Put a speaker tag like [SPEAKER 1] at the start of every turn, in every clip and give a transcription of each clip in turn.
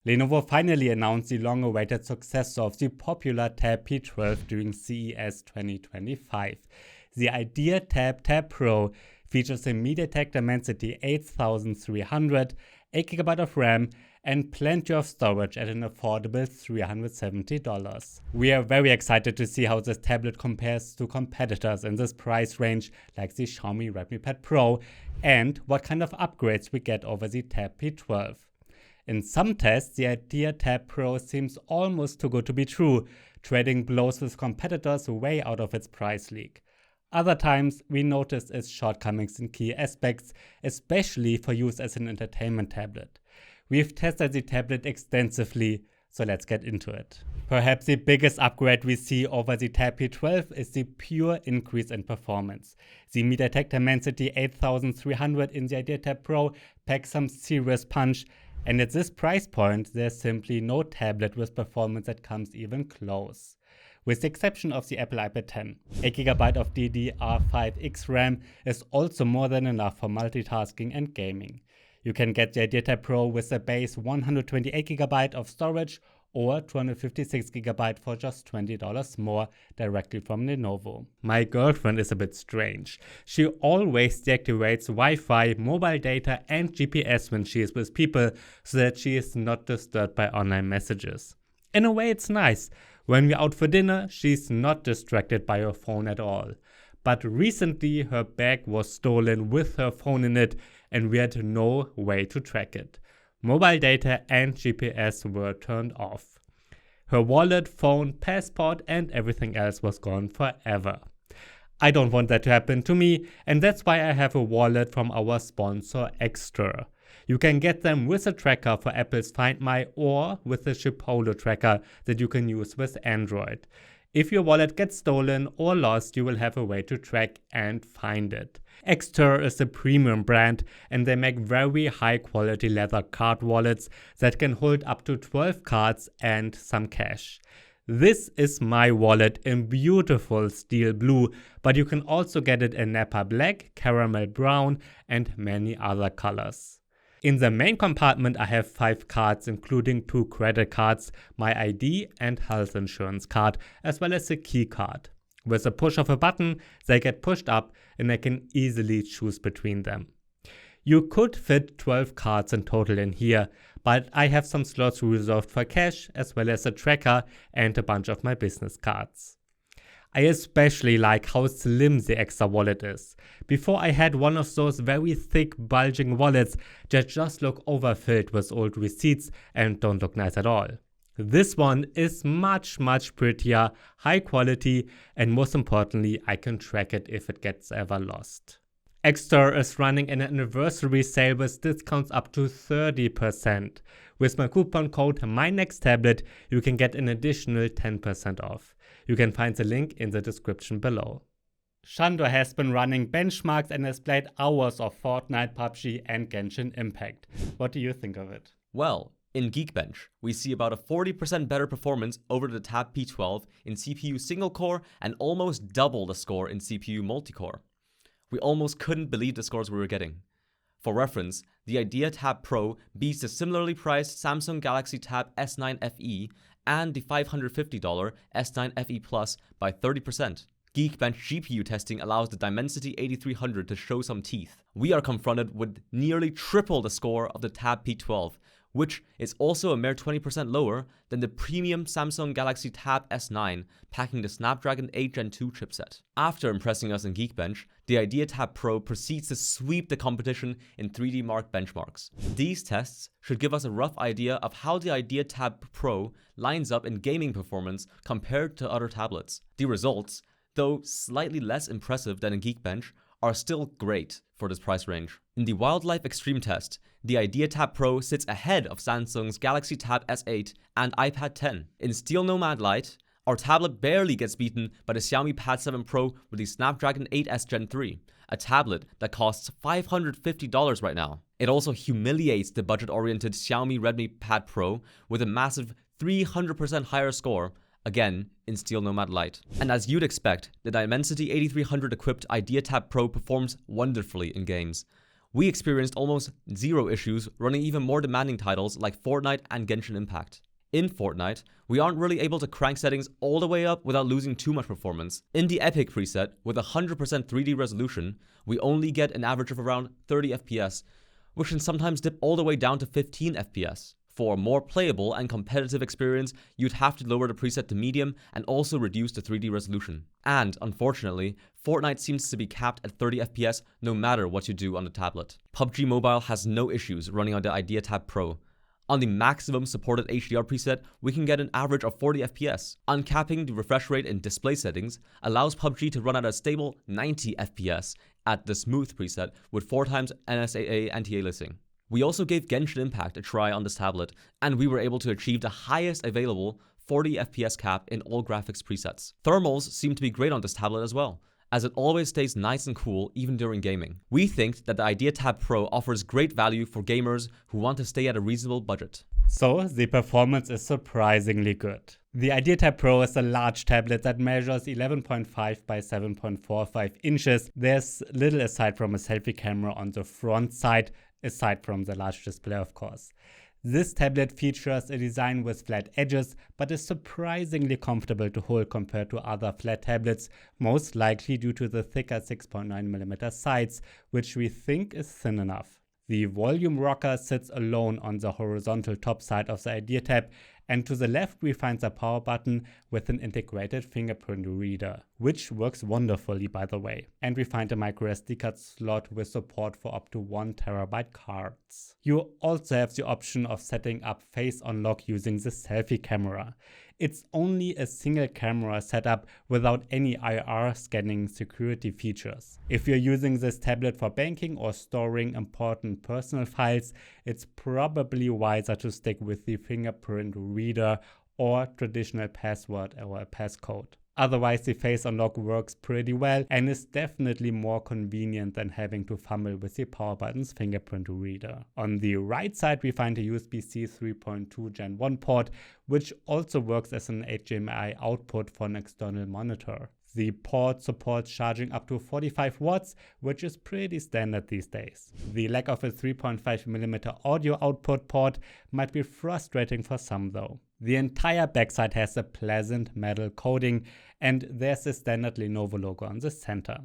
[SPEAKER 1] Lenovo finally announced the long-awaited successor of the popular Tab P12 during CES 2025. The Idea Tab Pro features a MediaTek Dimensity 8300, 8GB of RAM, and plenty of storage at an affordable $370. We are very excited to see how this tablet compares to competitors in this price range like the Xiaomi Redmi Pad Pro, and what kind of upgrades we get over the Tab P12. In some tests, the Idea Tab Pro seems almost too good to be true, trading blows with competitors way out of its price league. Other times, we noticed its shortcomings in key aspects, especially for use as an entertainment tablet. We've tested the tablet extensively, so let's get into it. Perhaps the biggest upgrade we see over the Tab P12 is the pure increase in performance. The MediaTek Dimensity 8300 in the Idea Tab Pro packs some serious punch, and at this price point, there's simply no tablet with performance that comes even close. With the exception of the Apple iPad 10, 8GB of DDR5X RAM is also more than enough for multitasking and gaming. You can get the Idea Tab Pro with a base 128GB of storage or 256GB for just $20 more directly from Lenovo. My girlfriend is a bit strange. She always deactivates Wi-Fi, mobile data and GPS when she is with people so that she is not disturbed by online messages. In a way it's nice. When we're out for dinner, she's not distracted by her phone at all. But recently her bag was stolen with her phone in it and we had no way to track it. Mobile data and GPS were turned off. Her wallet, phone, passport and everything else was gone forever. I don't want that to happen to me, and that's why I have a wallet from our sponsor Extra. You can get them with a tracker for Apple's Find My or with a Shipolo tracker that you can use with Android. If your wallet gets stolen or lost, you will have a way to track and find it. Extra is a premium brand and they make very high quality leather card wallets that can hold up to 12 cards and some cash. This is my wallet in beautiful steel blue, but you can also get it in Napa black, caramel brown and many other colors. In the main compartment I have 5 cards including 2 credit cards, my ID and health insurance card, as well as a key card. With a push of a button, they get pushed up and I can easily choose between them. You could fit 12 cards in total in here, but I have some slots reserved for cash as well as a tracker and a bunch of my business cards. I especially like how slim the Extra wallet is. Before I had one of those very thick bulging wallets that just look overfilled with old receipts and don't look nice at all. This one is much prettier, high quality and most importantly I can track it if it gets ever lost. Extra is running an anniversary sale with discounts up to 30%. With my coupon code MYNEXTTABLET you can get an additional 10% off. You can find the link in the description below. Shandor has been running benchmarks and has played hours of Fortnite, PUBG and Genshin Impact. What do you think of it?
[SPEAKER 2] Well, in Geekbench, we see about a 40% better performance over the Tab P12 in CPU single core and almost double the score in CPU multi-core. We almost couldn't believe the scores we were getting. For reference, the Idea Tab Pro beats the similarly priced Samsung Galaxy Tab S9 FE and the $550 S9 FE Plus by 30%. Geekbench GPU testing allows the Dimensity 8300 to show some teeth. We are confronted with nearly triple the score of the Tab P12, which is also a mere 20% lower than the premium Samsung Galaxy Tab S9 packing the Snapdragon 8 Gen 2 chipset. After impressing us in Geekbench, the Idea Tab Pro proceeds to sweep the competition in 3D Mark benchmarks. These tests should give us a rough idea of how the Idea Tab Pro lines up in gaming performance compared to other tablets. The results, though slightly less impressive than in Geekbench, are still great for this price range. In the Wildlife Extreme test, the Idea Tab Pro sits ahead of Samsung's Galaxy Tab S8 and iPad 10. In Steel Nomad Lite, our tablet barely gets beaten by the Xiaomi Pad 7 Pro with the Snapdragon 8S Gen 3, a tablet that costs $550 right now. It also humiliates the budget-oriented Xiaomi Redmi Pad Pro with a massive 300% higher score, again in Steel Nomad Lite. And as you'd expect, the Dimensity 8300 equipped Idea Tab Pro performs wonderfully in games. We experienced almost zero issues running even more demanding titles like Fortnite and Genshin Impact. In Fortnite, we aren't really able to crank settings all the way up without losing too much performance. In the Epic preset, with 100% 3D resolution, we only get an average of around 30 FPS, which can sometimes dip all the way down to 15 FPS. For a more playable and competitive experience, you'd have to lower the preset to medium and also reduce the 3D resolution. And, unfortunately, Fortnite seems to be capped at 30 FPS no matter what you do on the tablet. PUBG Mobile has no issues running on the Idea Tab Pro. On the maximum supported HDR preset, we can get an average of 40 FPS. Uncapping the refresh rate in display settings allows PUBG to run at a stable 90 FPS at the smooth preset with 4x NSAA anti-aliasing. We also gave Genshin Impact a try on this tablet, and we were able to achieve the highest available 40 FPS cap in all graphics presets. Thermals seem to be great on this tablet as well, as it always stays nice and cool even during gaming. We think that the Idea Tab Pro offers great value for gamers who want to stay at a reasonable budget.
[SPEAKER 1] So, the performance is surprisingly good. The Idea Tab Pro is a large tablet that measures 11.5 by 7.45 inches. There's little aside from a selfie camera on the front side, aside from the large display of course. This tablet features a design with flat edges, but is surprisingly comfortable to hold compared to other flat tablets, most likely due to the thicker 6.9mm sides, which we think is thin enough. The volume rocker sits alone on the horizontal top side of the Idea Tab, and to the left we find the power button with an integrated fingerprint reader, which works wonderfully by the way. And we find a microSD card slot with support for up to 1TB cards. You also have the option of setting up face unlock using the selfie camera. It's only a single camera setup without any IR scanning security features. If you're using this tablet for banking or storing important personal files, it's probably wiser to stick with the fingerprint reader or traditional password or a passcode. Otherwise, the face unlock works pretty well and is definitely more convenient than having to fumble with the power button's fingerprint reader. On the right side, we find a USB-C 3.2 Gen 1 port, which also works as an HDMI output for an external monitor. The port supports charging up to 45 watts, which is pretty standard these days. The lack of a 3.5mm audio output port might be frustrating for some though. The entire backside has a pleasant metal coating, and there's the standard Lenovo logo on the center.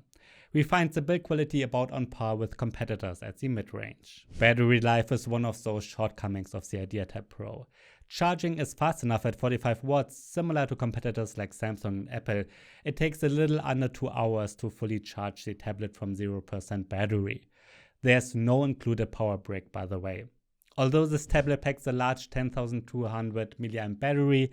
[SPEAKER 1] We find the build quality about on par with competitors at the mid-range. Battery life is one of those shortcomings of the Idea Tab Pro. Charging is fast enough at 45 watts, similar to competitors like Samsung and Apple. It takes a little under 2 hours to fully charge the tablet from 0% battery. There's no included power brick, by the way. Although this tablet packs a large 10,200 mAh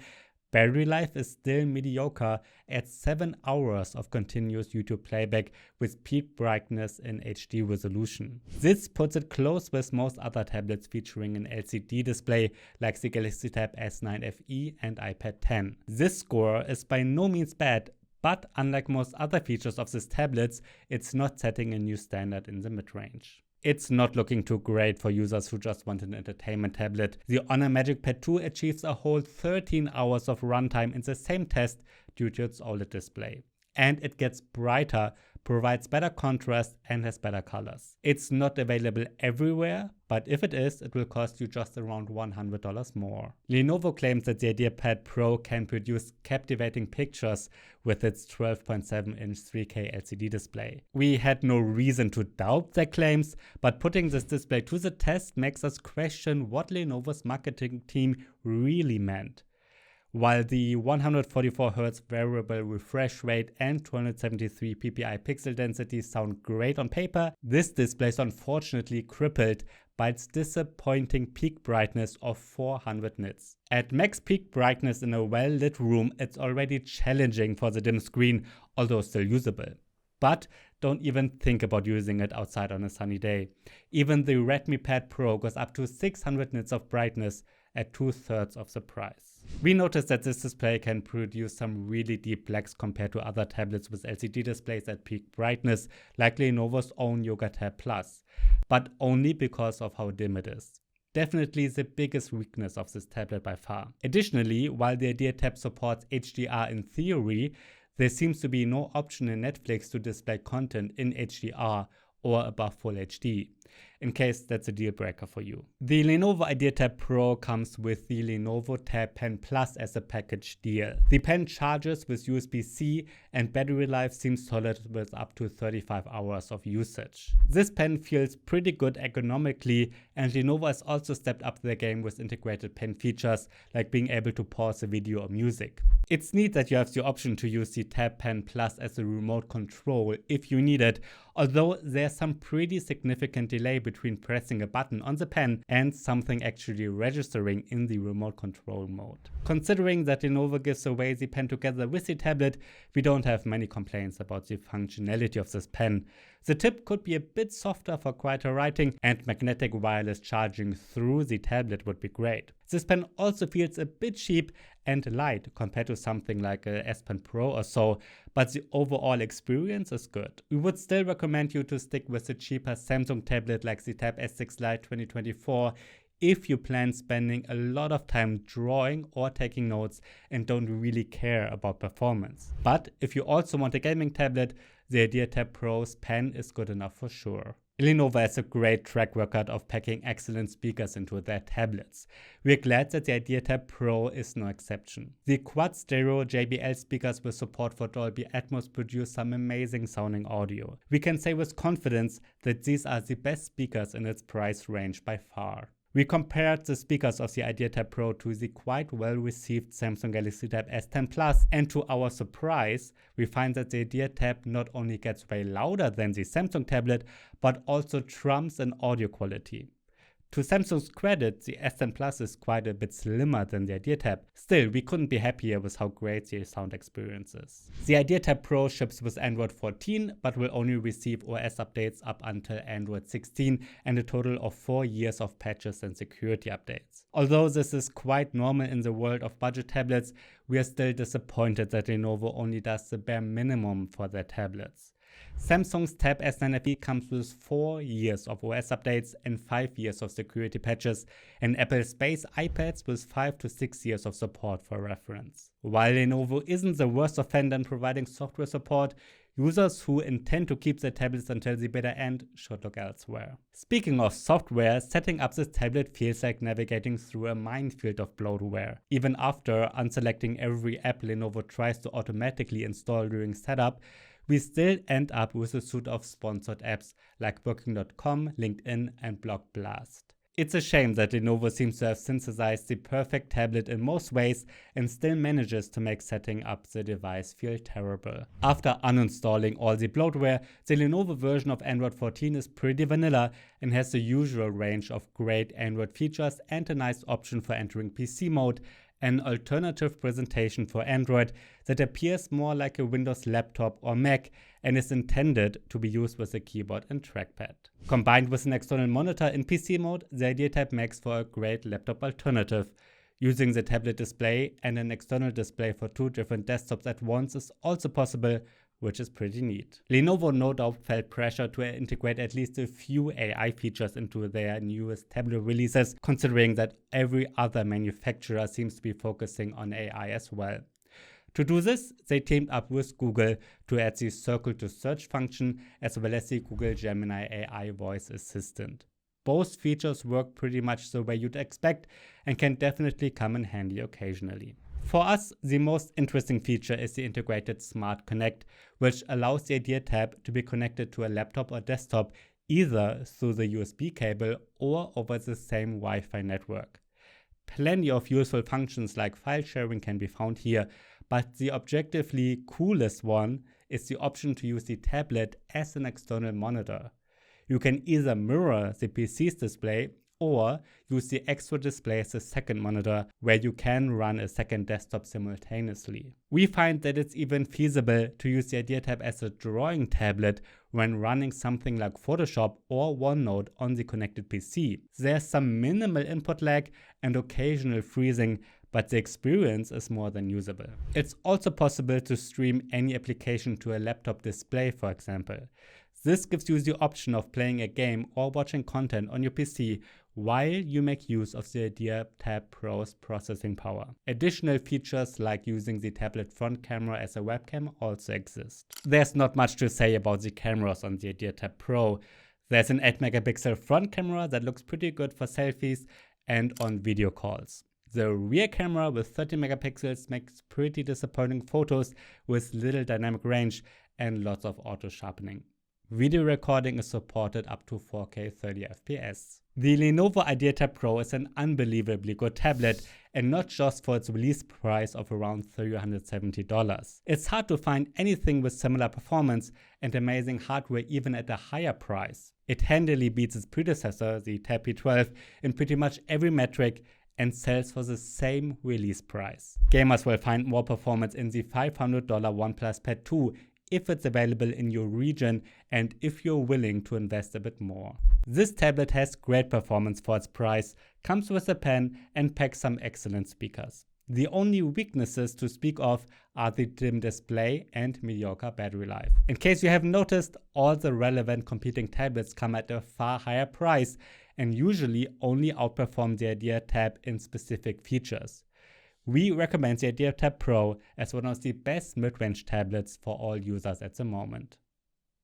[SPEAKER 1] battery life is still mediocre at 7 hours of continuous YouTube playback with peak brightness in HD resolution. This puts it close with most other tablets featuring an LCD display like the Galaxy Tab S9 FE and iPad 10. This score is by no means bad, but unlike most other features of these tablets, it's not setting a new standard in the mid-range. It's not looking too great for users who just want an entertainment tablet. The Honor Magic Pad 2 achieves a whole 13 hours of runtime in the same test due to its OLED display. And it gets brighter, provides better contrast and has better colors. It's not available everywhere, but if it is, it will cost you just around $100 more. Lenovo claims that the Idea Tab Pro can produce captivating pictures with its 12.7-inch 3K LCD display. We had no reason to doubt their claims, but putting this display to the test makes us question what Lenovo's marketing team really meant. While the 144Hz variable refresh rate and 273 ppi pixel density sound great on paper, this display is unfortunately crippled by its disappointing peak brightness of 400 nits. At max peak brightness in a well-lit room, it's already challenging for the dim screen, although still usable. But don't even think about using it outside on a sunny day. Even the Redmi Pad Pro goes up to 600 nits of brightness at 2/3 of the price. We noticed that this display can produce some really deep blacks compared to other tablets with LCD displays at peak brightness, like Lenovo's own Yoga Tab Plus, but only because of how dim it is. Definitely the biggest weakness of this tablet by far. Additionally, while the Idea Tab supports HDR in theory, there seems to be no option in Netflix to display content in HDR or above Full HD. in case that's a deal breaker for you. The Lenovo Idea Tab Pro comes with the Lenovo Tab Pen Plus as a package deal. The pen charges with USB-C and battery life seems solid with up to 35 hours of usage. This pen feels pretty good ergonomically, and Lenovo has also stepped up their game with integrated pen features like being able to pause a video or music. It's neat that you have the option to use the Tab Pen Plus as a remote control if you need it, although there's some pretty significant delay between pressing a button on the pen and something actually registering in the remote control mode. Considering that Lenovo gives away the pen together with the tablet, we don't have many complaints about the functionality of this pen. The tip could be a bit softer for quieter writing, and magnetic wireless charging through the tablet would be great. This pen also feels a bit cheap and light compared to something like a S Pen Pro or so, but the overall experience is good. We would still recommend you to stick with the cheaper Samsung tablet like the Tab S6 Lite 2024 if you plan spending a lot of time drawing or taking notes and don't really care about performance. But if you also want a gaming tablet, the Idea Tab Pro's pen is good enough for sure. Lenovo has a great track record of packing excellent speakers into their tablets. We're glad that the Idea Tab Pro is no exception. The quad stereo JBL speakers with support for Dolby Atmos produce some amazing sounding audio. We can say with confidence that these are the best speakers in its price range by far. We compared the speakers of the Idea Tab Pro to the quite well-received Samsung Galaxy Tab S10 Plus, and to our surprise, we find that the Idea Tab not only gets way louder than the Samsung tablet, but also trumps in audio quality. To Samsung's credit, the S10 Plus is quite a bit slimmer than the Idea Tab. Still, we couldn't be happier with how great the sound experience is. The Idea Tab Pro ships with Android 14, but will only receive OS updates up until Android 16 and a total of 4 years of patches and security updates. Although this is quite normal in the world of budget tablets, we are still disappointed that Lenovo only does the bare minimum for their tablets. Samsung's Tab S9 FE comes with 4 years of OS updates and 5 years of security patches, and Apple's base iPads with 5 to 6 years of support for reference. While Lenovo isn't the worst offender in providing software support, users who intend to keep their tablets until the beta end should look elsewhere. Speaking of software, setting up this tablet feels like navigating through a minefield of bloatware. Even after unselecting every app Lenovo tries to automatically install during setup, we still end up with a suite of sponsored apps like Booking.com, LinkedIn, and BlockBlast. It's a shame that Lenovo seems to have synthesized the perfect tablet in most ways and still manages to make setting up the device feel terrible. After uninstalling all the bloatware, the Lenovo version of Android 14 is pretty vanilla and has the usual range of great Android features and a nice option for entering PC mode, an alternative presentation for Android that appears more like a Windows laptop or Mac and is intended to be used with a keyboard and trackpad. Combined with an external monitor in PC mode, the Idea Tab makes for a great laptop alternative. Using the tablet display and an external display for 2 different desktops at once is also possible, which is pretty neat. Lenovo no doubt felt pressure to integrate at least a few AI features into their newest tablet releases, considering that every other manufacturer seems to be focusing on AI as well. To do this, they teamed up with Google to add the Circle to Search function as well as the Google Gemini AI voice assistant. Both features work pretty much the way you'd expect and can definitely come in handy occasionally. For us, the most interesting feature is the integrated Smart Connect, which allows the Idea Tab to be connected to a laptop or desktop either through the USB cable or over the same Wi-Fi network. Plenty of useful functions like file sharing can be found here, but the objectively coolest one is the option to use the tablet as an external monitor. You can either mirror the PC's display or use the extra display as a second monitor where you can run a second desktop simultaneously. We find that it's even feasible to use the Idea Tab as a drawing tablet when running something like Photoshop or OneNote on the connected PC. There's some minimal input lag and occasional freezing, but the experience is more than usable. It's also possible to stream any application to a laptop display, for example. This gives you the option of playing a game or watching content on your PC while you make use of the Idea Tab Pro's processing power. Additional features like using the tablet front camera as a webcam also exist. There's not much to say about the cameras on the Idea Tab Pro. There's an 8-megapixel front camera that looks pretty good for selfies and on video calls. The rear camera with 30 megapixels makes pretty disappointing photos with little dynamic range and lots of auto sharpening. Video recording is supported up to 4K 30 FPS. The Lenovo Idea Tab Pro is an unbelievably good tablet, and not just for its release price of around $370. It's hard to find anything with similar performance and amazing hardware even at a higher price. It handily beats its predecessor, the Tab P12, in pretty much every metric and sells for the same release price. Gamers will find more performance in the $500 OnePlus Pad 2 if it's available in your region and if you're willing to invest a bit more. This tablet has great performance for its price, comes with a pen and packs some excellent speakers. The only weaknesses to speak of are the dim display and mediocre battery life. In case you haven't noticed, all the relevant competing tablets come at a far higher price and usually only outperform the Idea Tab in specific features. We recommend the Idea Tab Pro as one of the best mid-range tablets for all users at the moment.